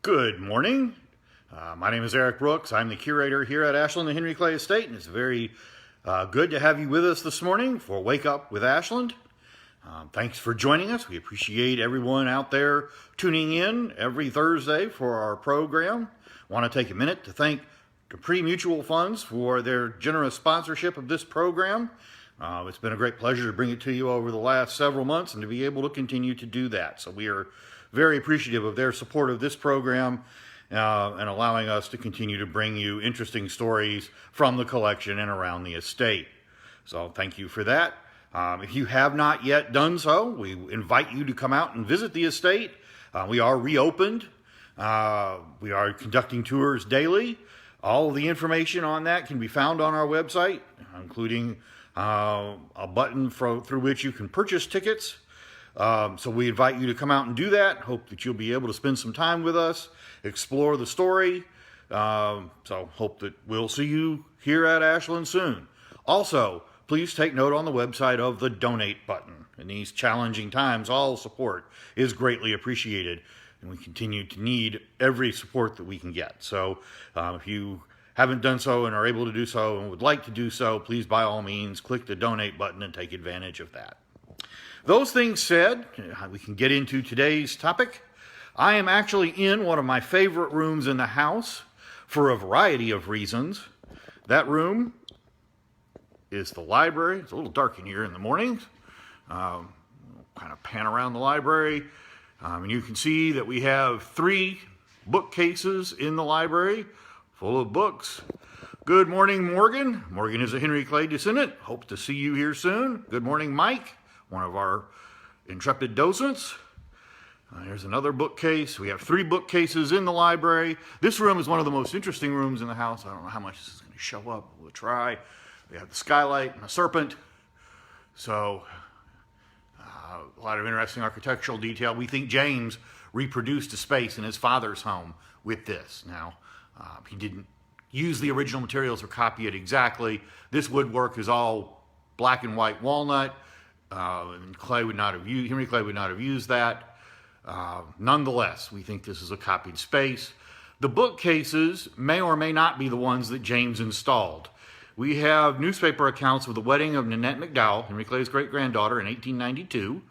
Good morning. My name is Eric Brooks. I'm the curator here at Ashland and Henry Clay Estate, and it's very good to have you with us this morning for Wake Up with Ashland. Thanks for joining us. We appreciate everyone out there tuning in every Thursday for our program. I want to take a minute to thank Capri Mutual Funds for their generous sponsorship of this program. It's been a great pleasure to bring it to you over the last several months and to be able to continue to do that. So we are very appreciative of their support of this program and allowing us to continue to bring you interesting stories from the collection and around the estate. So thank you for that. If you have not yet done so, we invite you to come out and visit the estate. We are reopened. We are conducting tours daily. All of the information on that can be found on our website, including a button through which you can purchase tickets. So we invite you to come out and do that. Hope that you'll be able to spend some time with us, explore the story. So hope that we'll see you here at Ashland soon. Also, please take note on the website of the donate button. In these challenging times, all support is greatly appreciated, and we continue to need every support that we can get. So if you haven't done so and are able to do so and would like to do so, please by all means click the donate button and take advantage of that. Those things said, we can get into today's topic. I am actually in one of my favorite rooms in the house for a variety of reasons. That room is the library. It's a little dark in here in the mornings. Kind of pan around the library. And you can see that we have 3 bookcases in the library full of books. Good morning, Morgan. Morgan is a Henry Clay descendant. Hope to see you here soon. Good morning, Mike, one of our intrepid docents. There's another bookcase. We have 3 bookcases in the library. This room is one of the most interesting rooms in the house. I don't know how much this is going to show up. We'll try. We have the skylight and a serpent. So a lot of interesting architectural detail. We think James reproduced a space in his father's home with this. Now, he didn't use the original materials or copy it exactly. This woodwork is all black and white walnut. And Henry Clay would not have used that. Nonetheless, we think this is a copied space. The bookcases may or may not be the ones that James installed. We have newspaper accounts of the wedding of Nanette McDowell, Henry Clay's great-granddaughter, in 1892.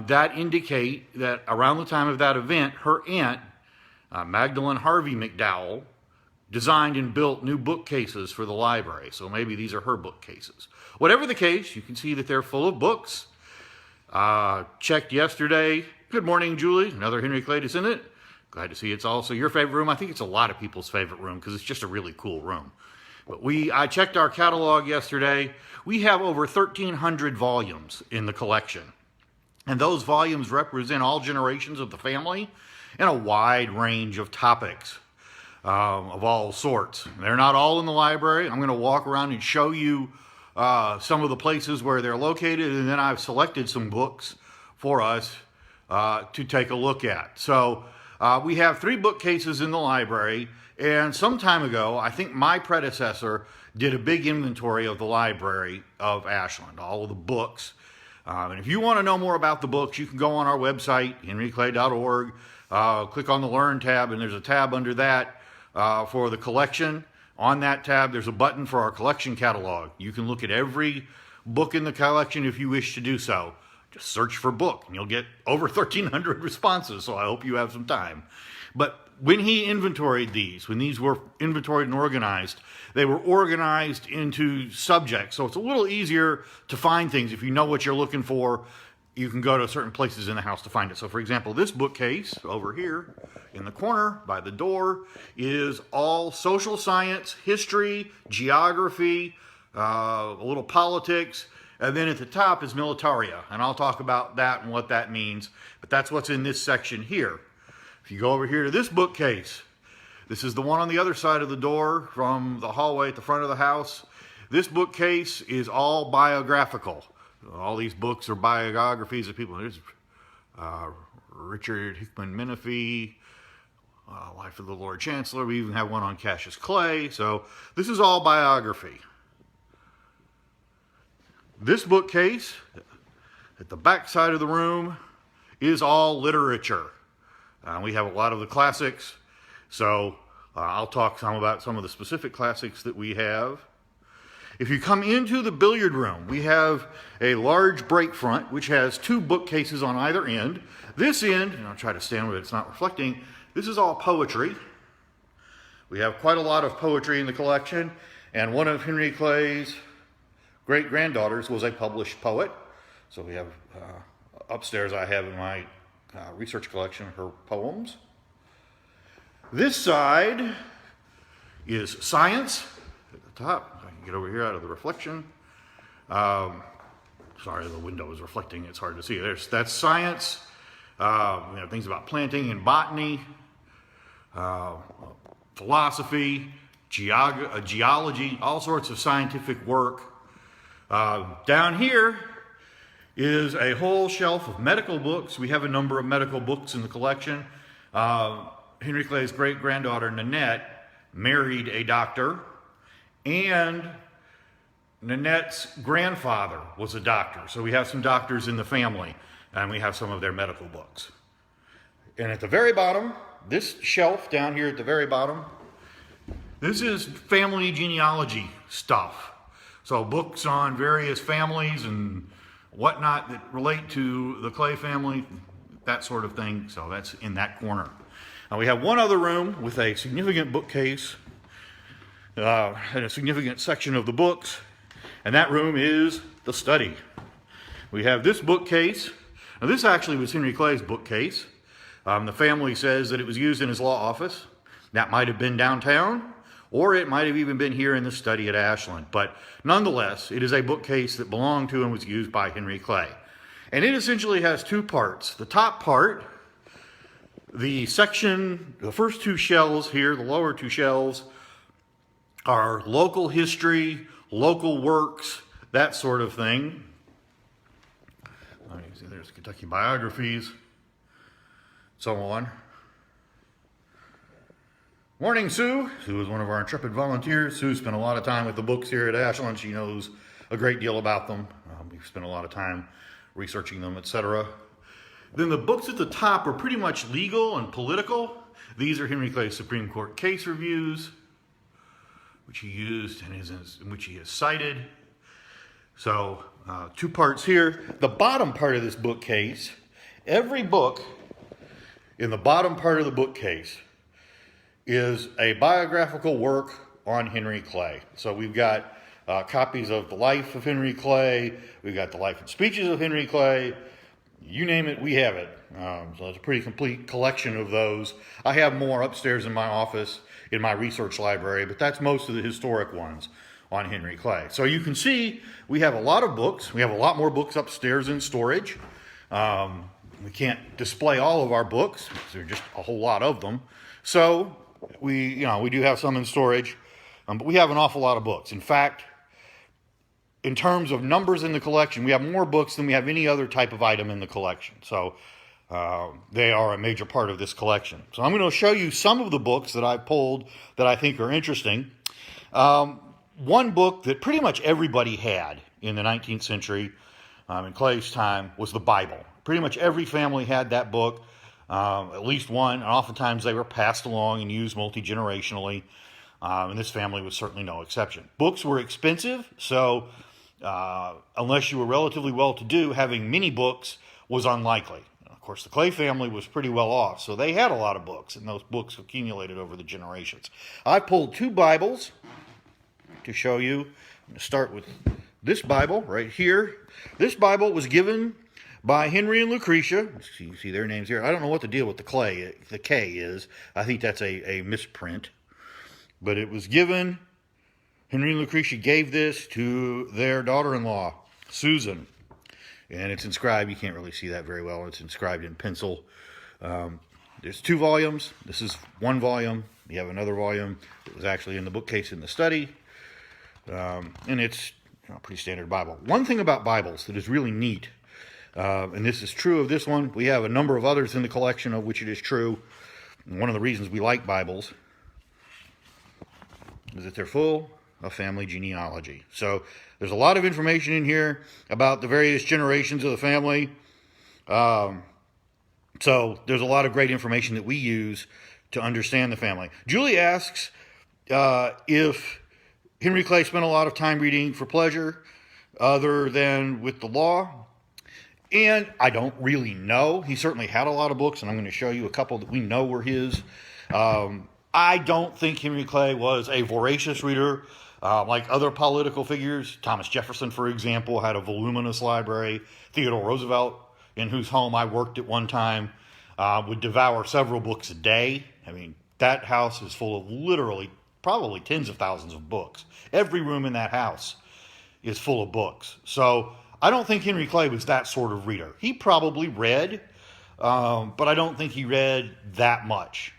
That indicate that around the time of that event, her aunt, Magdalene Harvey McDowell, designed and built new bookcases for the library. So maybe these are her bookcases. Whatever the case, you can see that they're full of books. Checked yesterday. Good morning, Julie, another Henry Clay descendant. Glad to see it's also your favorite room. I think it's a lot of people's favorite room because it's just a really cool room. But I checked our catalog yesterday. We have over 1,300 volumes in the collection. And those volumes represent all generations of the family and a wide range of topics of all sorts. They're not all in the library. I'm going to walk around and show you some of the places where they're located, and then I've selected some books for us to take a look at. So we have 3 bookcases in the library, and some time ago, I think my predecessor did a big inventory of the library of Ashland, all of the books. And if you want to know more about the books, you can go on our website, henryclay.org, click on the Learn tab, and there's a tab under that for the collection. On that tab, there's a button for our collection catalog. You can look at every book in the collection if you wish to do so. Just search for book, and you'll get over 1,300 responses, so I hope you have some time. But when he inventoried these, when these were inventoried and organized, they were organized into subjects. So it's a little easier to find things. If you know what you're looking for, you can go to certain places in the house to find it. So for example, this bookcase over here in the corner by the door is all social science, history, geography, a little politics, and then at the top is militaria. And I'll talk about that and what that means, but that's what's in this section here. If you go over here to this bookcase, this is the one on the other side of the door from the hallway at the front of the house. This bookcase is all biographical. All these books are biographies of people. There's Richard Hickman Menifee, Life of the Lord Chancellor. We even have one on Cassius Clay. So this is all biography. This bookcase at the back side of the room is all literature. We have a lot of the classics, so I'll talk some about some of the specific classics that we have. If you come into the billiard room, we have a large break front, which has two bookcases on either end. This end, and I'll try to stand where it's not reflecting, this is all poetry. We have quite a lot of poetry in the collection, and one of Henry Clay's great-granddaughters was a published poet. So we have, upstairs I have in my research collection her poems. This side is science at the top. I can get over here out of the reflection. Sorry, the window is reflecting. It's hard to see. That's science. We have things about planting and botany, philosophy, geology, all sorts of scientific work. Down here is a whole shelf of medical books. We have a number of medical books in the collection. Henry Clay's great-granddaughter, Nanette, married a doctor, and Nanette's grandfather was a doctor. So we have some doctors in the family, and we have some of their medical books. And at the very bottom, this shelf down here at the very bottom, this is family genealogy stuff. So books on various families and whatnot that relate to the Clay family, that sort of thing. So that's in that corner. Now we have one other room with a significant bookcase and a significant section of the books, and that room is the study. We have this bookcase. Now this actually was Henry Clay's bookcase. The family says that it was used in his law office. That might have been downtown, or it might have even been here in the study at Ashland. But nonetheless, it is a bookcase that belonged to and was used by Henry Clay. And it essentially has two parts. The top part, the section, the first two shelves here, the lower two shelves, are local history, local works, that sort of thing. See, there's Kentucky biographies, so on. Morning, Sue. Sue is one of our intrepid volunteers. Sue spent a lot of time with the books here at Ashland. She knows a great deal about them. We've spent a lot of time researching them, etc. Then the books at the top are pretty much legal and political. These are Henry Clay's Supreme Court case reviews, which he used and in which he has cited. So, two parts here. The bottom part of this bookcase, every book in the bottom part of the bookcase is a biographical work on Henry Clay. So we've got copies of the life of Henry Clay. We've got the life and speeches of Henry Clay. You name it, we have it. So it's a pretty complete collection of those. I have more upstairs in my office in my research library, but that's most of the historic ones on Henry Clay. So you can see we have a lot of books. We have a lot more books upstairs in storage. We can't display all of our books because there are just a whole lot of them. So we do have some in storage, but we have an awful lot of books. In fact, in terms of numbers in the collection, we have more books than we have any other type of item in the collection. So they are a major part of this collection. So I'm going to show you some of the books that I've pulled that I think are interesting. One book that pretty much everybody had in the 19th century, in Clay's time, was the Bible. Pretty much every family had that book, at least one, and oftentimes they were passed along and used multi-generationally, and this family was certainly no exception. Books were expensive, so unless you were relatively well-to-do, having many books was unlikely. Of course, the Clay family was pretty well off, so they had a lot of books, and those books accumulated over the generations. I pulled two Bibles to show you. I'm going to start with this Bible right here. This Bible was given by Henry and Lucretia. You see their names here. I don't know what the deal with the K is. I think that's a misprint. But it was given, Henry and Lucretia gave this to their daughter-in-law, Susan. And it's inscribed. You can't really see that very well. It's inscribed in pencil. There's two volumes. This is one volume. You have another volume that was actually in the bookcase in the study. And it's a pretty standard Bible. One thing about Bibles that is really neat, and this is true of this one, we have a number of others in the collection of which it is true. And one of the reasons we like Bibles is that they're full of family genealogy. So there's a lot of information in here about the various generations of the family. So there's a lot of great information that we use to understand the family. Julie asks if Henry Clay spent a lot of time reading for pleasure other than with the law. And I don't really know. He certainly had a lot of books, and I'm going to show you a couple that we know were his. I don't think Henry Clay was a voracious reader like other political figures. Thomas Jefferson, for example, had a voluminous library. Theodore Roosevelt, in whose home I worked at one time, would devour several books a day. I mean, that house is full of literally probably tens of thousands of books. Every room in that house is full of books. So I don't think Henry Clay was that sort of reader. He probably read, but I don't think he read that much.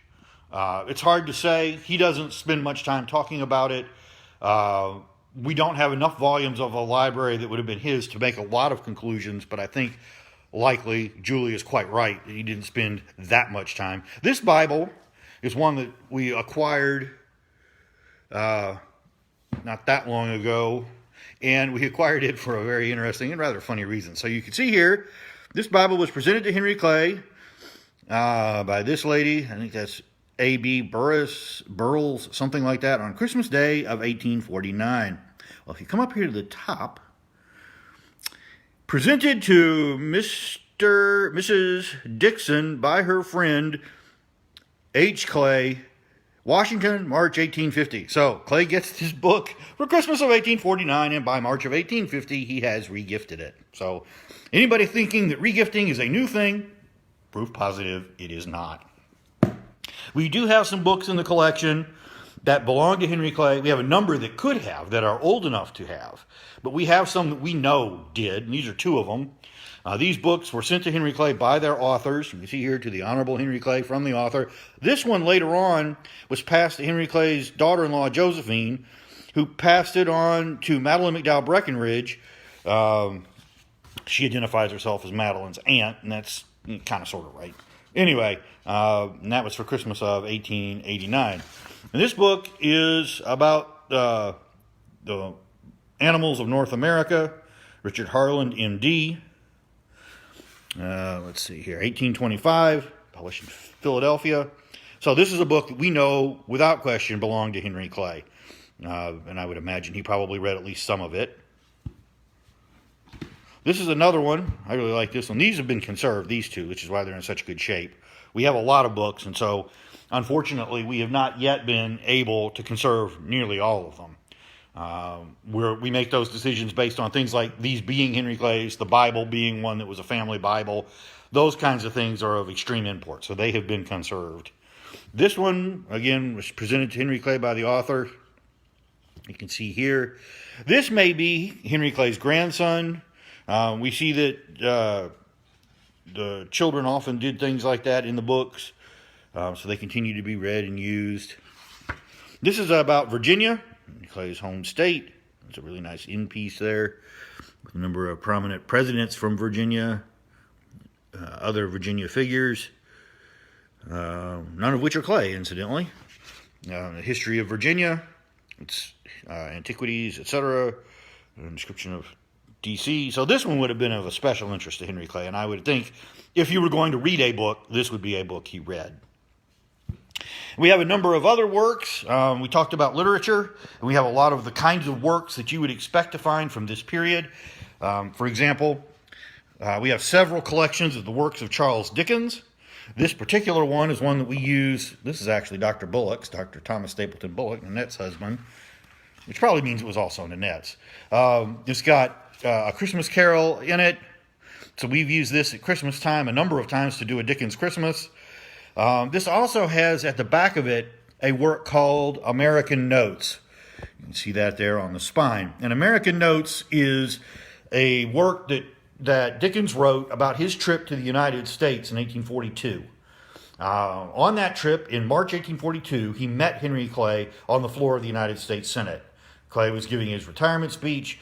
It's hard to say. He doesn't spend much time talking about it. We don't have enough volumes of a library that would have been his to make a lot of conclusions, but I think likely Julie is quite right that he didn't spend that much time. This Bible is one that we acquired not that long ago, and we acquired it for a very interesting and rather funny reason. So you can see here, this Bible was presented to Henry Clay by this lady. I think that's A.B. Burroughs, something like that, on Christmas Day of 1849. Well, if you come up here to the top, presented to Mrs. Dixon by her friend H. Clay, Washington, March 1850. So Clay gets his book for Christmas of 1849, and by March of 1850, he has regifted it. So anybody thinking that regifting is a new thing, proof positive it is not. We do have some books in the collection that belong to Henry Clay. We have a number that could have, that are old enough to have. But we have some that we know did, and these are two of them. These books were sent to Henry Clay by their authors. You can see here, to the Honorable Henry Clay from the author. This one later on was passed to Henry Clay's daughter-in-law, Josephine, who passed it on to Madeline McDowell Breckinridge. She identifies herself as Madeline's aunt, and that's kind of sort of right. Anyway, and that was for Christmas of 1889. And this book is about the animals of North America. Richard Harland, M.D. Let's see here, 1825, published in Philadelphia. So this is a book that we know, without question, belonged to Henry Clay. And I would imagine he probably read at least some of it. This is another one. I really like this one. These have been conserved, these two, which is why they're in such good shape. We have a lot of books, and so, unfortunately, we have not yet been able to conserve nearly all of them. We make those decisions based on things like these being Henry Clay's, the Bible being one that was a family Bible. Those kinds of things are of extreme import, so they have been conserved. This one, again, was presented to Henry Clay by the author. You can see here. This may be Henry Clay's grandson. We see that the children often did things like that in the books, so they continue to be read and used. This is about Virginia, Clay's home state. It's a really nice end piece there with a number of prominent presidents from Virginia, other Virginia figures, none of which are Clay, incidentally. The history of Virginia, its antiquities, etc., a description of D.C. So this one would have been of a special interest to Henry Clay, and I would think if you were going to read a book, this would be a book he read. We have a number of other works. We talked about literature, and we have a lot of the kinds of works that you would expect to find from this period. For example, we have several collections of the works of Charles Dickens. This particular one is one that we use. This is actually Dr. Bullock's, Dr. Thomas Stapleton Bullock, Nanette's husband, which probably means it was also Nanette's. It's got A Christmas Carol in it. So we've used this at Christmas time a number of times to do a Dickens Christmas. This also has at the back of it a work called American Notes. You can see that there on the spine. And American Notes is a work that Dickens wrote about his trip to the United States in 1842. On that trip in March 1842, he met Henry Clay on the floor of the United States Senate. Clay was giving his retirement speech.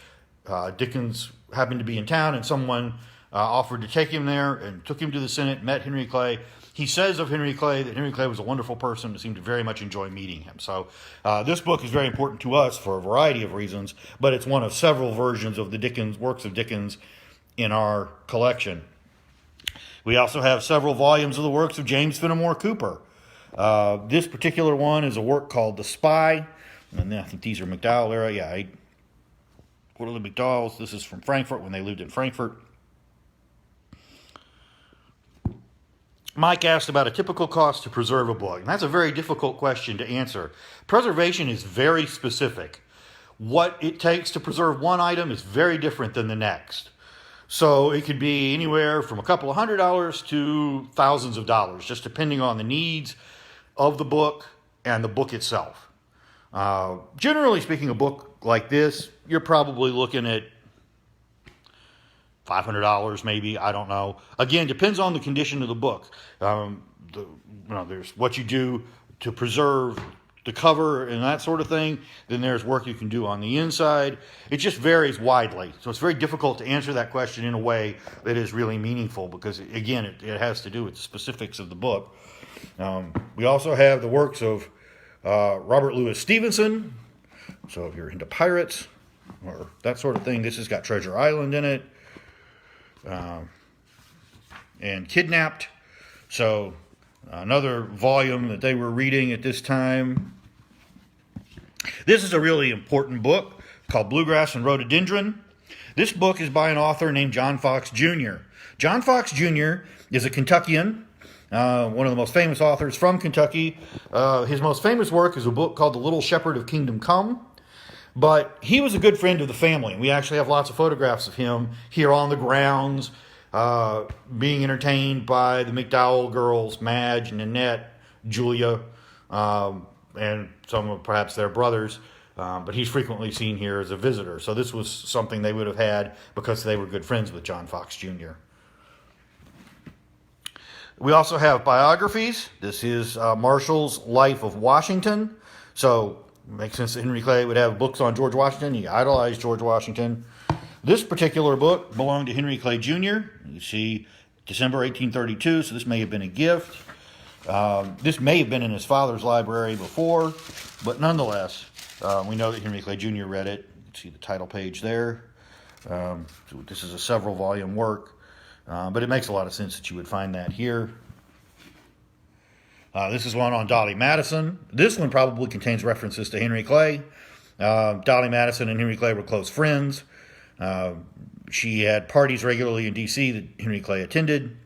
Dickens happened to be in town, and someone offered to take him there and took him to the Senate, met Henry Clay. He says of Henry Clay that Henry Clay was a wonderful person and seemed to very much enjoy meeting him. So this book is very important to us for a variety of reasons, but it's one of several versions of the works of Dickens in our collection. We also have several volumes of the works of James Fenimore Cooper. This particular one is a work called The Spy. And I think these are McDowell era. Yeah, Quarterly McDowell's. This is from Frankfurt, when they lived in Frankfurt. Mike asked about a typical cost to preserve a book, and that's a very difficult question to answer. Preservation is very specific. What it takes to preserve one item is very different than the next. So it could be anywhere from a couple of $100 to thousands of dollars, just depending on the needs of the book and the book itself. Generally speaking, a book like this, you're probably looking at $500 maybe, I don't know. Again, depends on the condition of the book. There's what you do to preserve the cover and that sort of thing. Then there's work you can do on the inside. It just varies widely. So it's very difficult to answer that question in a way that is really meaningful because, again, it has to do with the specifics of the book. We also have the works of Robert Louis Stevenson. So if you're into pirates or that sort of thing, this has got Treasure Island in it. And Kidnapped. So another volume that they were reading at this time. This is a really important book called Bluegrass and Rhododendron. This book is by an author named John Fox Jr. John Fox Jr. is a Kentuckian, one of the most famous authors from Kentucky. His most famous work is a book called The Little Shepherd of Kingdom Come. But he was a good friend of the family. We actually have lots of photographs of him here on the grounds, being entertained by the McDowell girls, Madge, Nanette, Julia, and some of perhaps their brothers. But he's frequently seen here as a visitor. So this was something they would have had because they were good friends with John Fox Jr. We also have biographies. This is Marshall's Life of Washington. So it makes sense that Henry Clay would have books on George Washington. He idolized George Washington. This particular book belonged to Henry Clay Jr. You see December 1832, so this may have been a gift. This may have been in his father's library before, but nonetheless, we know that Henry Clay Jr. read it. You can see the title page there. So this is a several volume work, but it makes a lot of sense that you would find that here. This is one on Dolly Madison. This one probably contains references to Henry Clay. Dolly Madison and Henry Clay were close friends. She had parties regularly in D.C. that Henry Clay attended.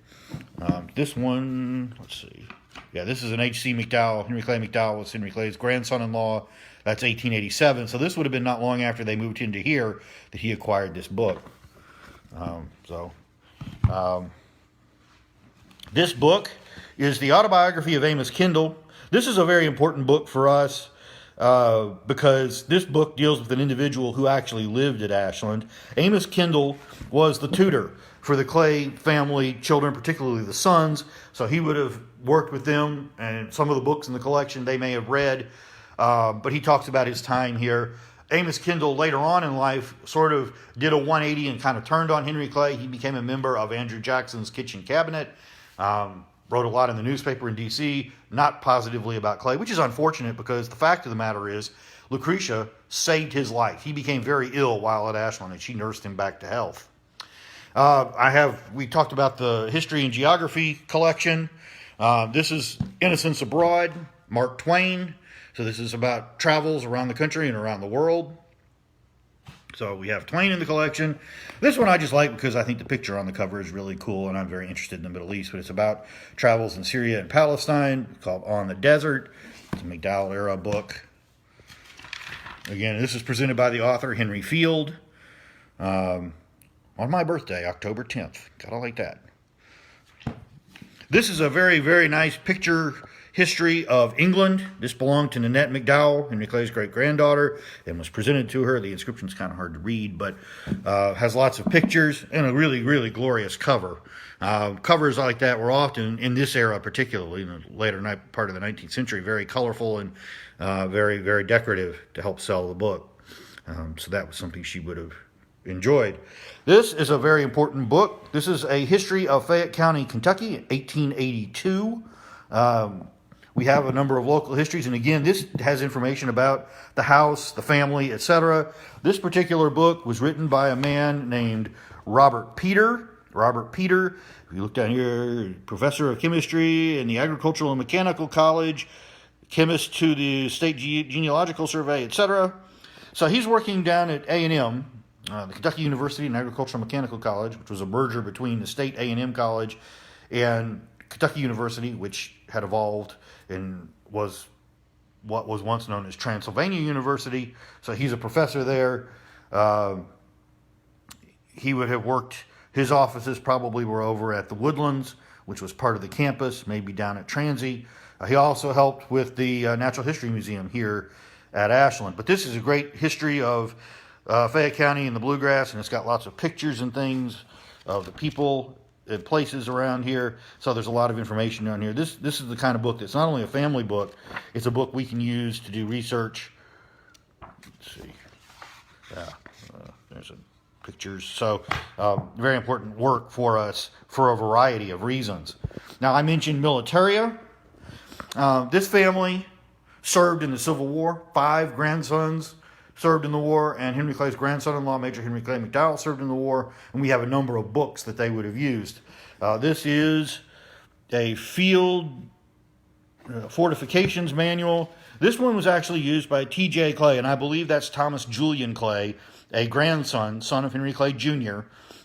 This one, let's see. Yeah, this is an H.C. McDowell. Henry Clay McDowell was Henry Clay's grandson-in-law. That's 1887. So this would have been not long after they moved into here that he acquired this book. This book is the autobiography of Amos Kendall. This is a very important book for us because this book deals with an individual who actually lived at Ashland. Amos Kendall was the tutor for the Clay family children, particularly the sons. So he would have worked with them, and some of the books in the collection they may have read. But he talks about his time here. Amos Kendall later on in life sort of did a 180 and kind of turned on Henry Clay. He became a member of Andrew Jackson's kitchen cabinet. Wrote a lot in the newspaper in D.C., not positively about Clay, which is unfortunate because the fact of the matter is Lucretia saved his life. He became very ill while at Ashland, and she nursed him back to health. We talked about the history and geography collection. This is Innocents Abroad, Mark Twain. So this is about travels around the country and around the world. So we have Twain in the collection. This one I just like because I think the picture on the cover is really cool, and I'm very interested in the Middle East. But it's about travels in Syria and Palestine, called On the Desert. It's a McDowell-era book. Again, this is presented by the author, Henry Field, on my birthday, October 10th. Gotta like that. This is a very, very nice picture history of England. This belonged to Nanette McDowell, Henry Clay's great-granddaughter, and was presented to her. The inscription's kind of hard to read, but has lots of pictures and a really, really glorious cover. Covers like that were often, in this era particularly, in the later part of the 19th century, very colorful and very, very decorative to help sell the book. So that was something she would have enjoyed. This is a very important book. This is a history of Fayette County, Kentucky, 1882. We have a number of local histories, and again, this has information about the house, the family, etc. This particular book was written by a man named Robert Peter. Robert Peter, if you look down here, professor of chemistry in the Agricultural and Mechanical College, chemist to the State Genealogical Survey, etc. So he's working down at A&M, the Kentucky University and Agricultural and Mechanical College, which was a merger between the State A&M College and Kentucky University, which had evolved and was what was once known as Transylvania University. So he's a professor there. He would have worked, his offices probably were over at the Woodlands, which was part of the campus, maybe down at Transy. He also helped with the Natural History Museum here at Ashland. But this is a great history of Fayette County and the Bluegrass, and it's got lots of pictures and things of the people and places around here. So there's a lot of information on here. This is the kind of book that's not only a family book, it's a book we can use to do research. Let's see. There's pictures. So very important work for us for a variety of reasons. Now, I mentioned militaria. This family served in the Civil War. 5 grandsons served in the war, and Henry Clay's grandson-in-law, Major Henry Clay McDowell, served in the war, and we have a number of books that they would have used. This is a field fortifications manual. This one was actually used by T.J. Clay, and I believe that's Thomas Julian Clay, a grandson, son of Henry Clay Jr.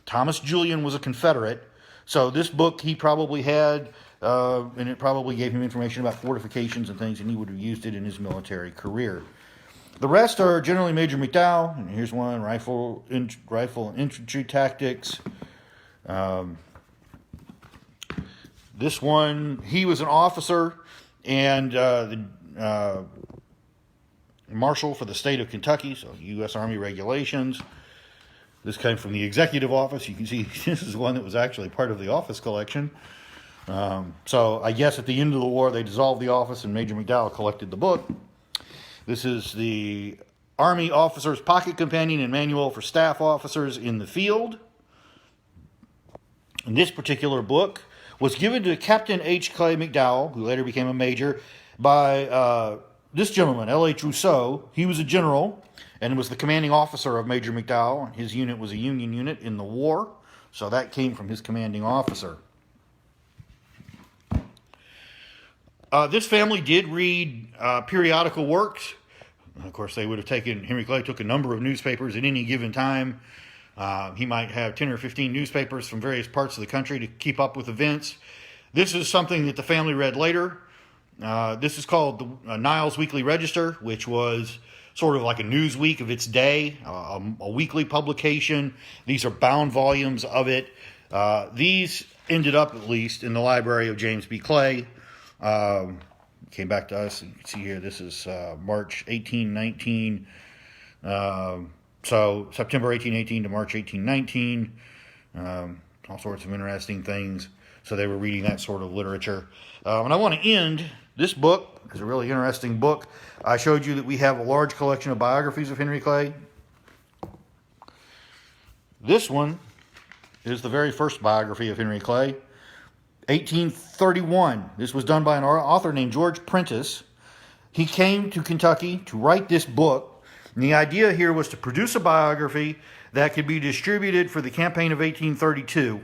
Thomas Julian was a Confederate, so this book he probably had, and it probably gave him information about fortifications and things, and he would have used it in his military career. The rest are generally Major McDowell, and here's one, rifle and infantry tactics. This one, he was an officer and the marshal for the state of Kentucky, so U.S. Army regulations. This came from the executive office. You can see this is one that was actually part of the office collection. So I guess at the end of the war, they dissolved the office and Major McDowell collected the book. This is the Army Officer's Pocket Companion and Manual for Staff Officers in the Field. And this particular book was given to Captain H. Clay McDowell, who later became a major, by this gentleman, L.H. Rousseau. He was a general and was the commanding officer of Major McDowell. His unit was a Union unit in the war, so that came from his commanding officer. This family did read periodical works. Of course, they would have taken, Henry Clay took a number of newspapers at any given time. He might have 10 or 15 newspapers from various parts of the country to keep up with events. This is something that the family read later. This is called the Niles Weekly Register, which was sort of like a Newsweek of its day, a weekly publication. These are bound volumes of it. These ended up, at least, in the library of James B. Clay. Came back to us. You can see here, this is March 1819. So September 1818 to March 1819. All sorts of interesting things. So they were reading that sort of literature. And I want to end this book. It's a really interesting book. I showed you that we have a large collection of biographies of Henry Clay. This one is the very first biography of Henry Clay. 1831. This was done by an author named George Prentice. He came to Kentucky to write this book. And the idea here was to produce a biography that could be distributed for the campaign of 1832,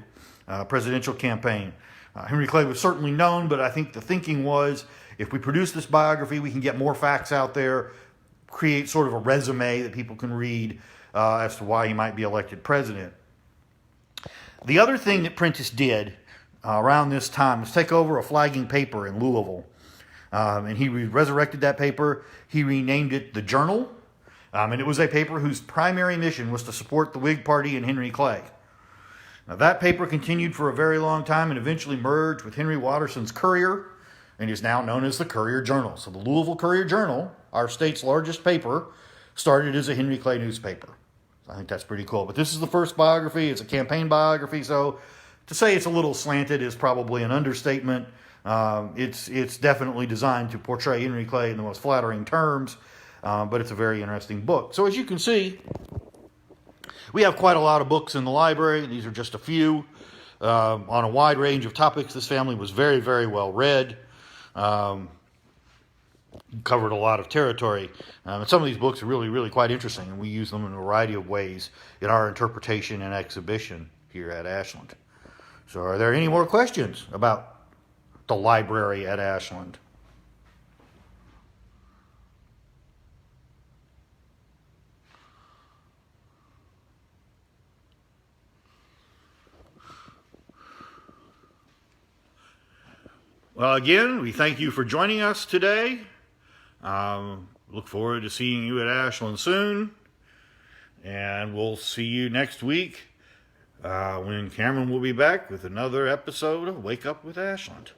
presidential campaign. Henry Clay was certainly known, but I think the thinking was, if we produce this biography, we can get more facts out there, create sort of a resume that people can read as to why he might be elected president. The other thing that Prentice did around this time was take over a flagging paper in Louisville. And he resurrected that paper. He renamed it the Journal. And it was a paper whose primary mission was to support the Whig Party and Henry Clay. Now, that paper continued for a very long time and eventually merged with Henry Watterson's Courier and is now known as the Courier Journal. So the Louisville Courier Journal, our state's largest paper, started as a Henry Clay newspaper. I think that's pretty cool. But this is the first biography. It's a campaign biography, so to say it's a little slanted is probably an understatement. It's definitely designed to portray Henry Clay in the most flattering terms, but it's a very interesting book. So as you can see, we have quite a lot of books in the library. These are just a few on a wide range of topics. This family was very, very well read. Covered a lot of territory. And some of these books are really, really quite interesting, and we use them in a variety of ways in our interpretation and exhibition here at Ashland. So are there any more questions about the library at Ashland? Well, again, we thank you for joining us today. Look forward to seeing you at Ashland soon. And we'll see you next week when Cameron will be back with another episode of Wake Up with Ashland.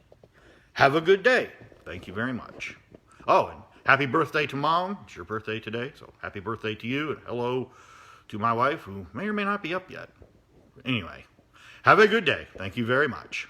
Have a good day. Thank you very much. Oh, and happy birthday to Mom. It's your birthday today, so happy birthday to you. And hello to my wife, who may or may not be up yet. Anyway, have a good day. Thank you very much.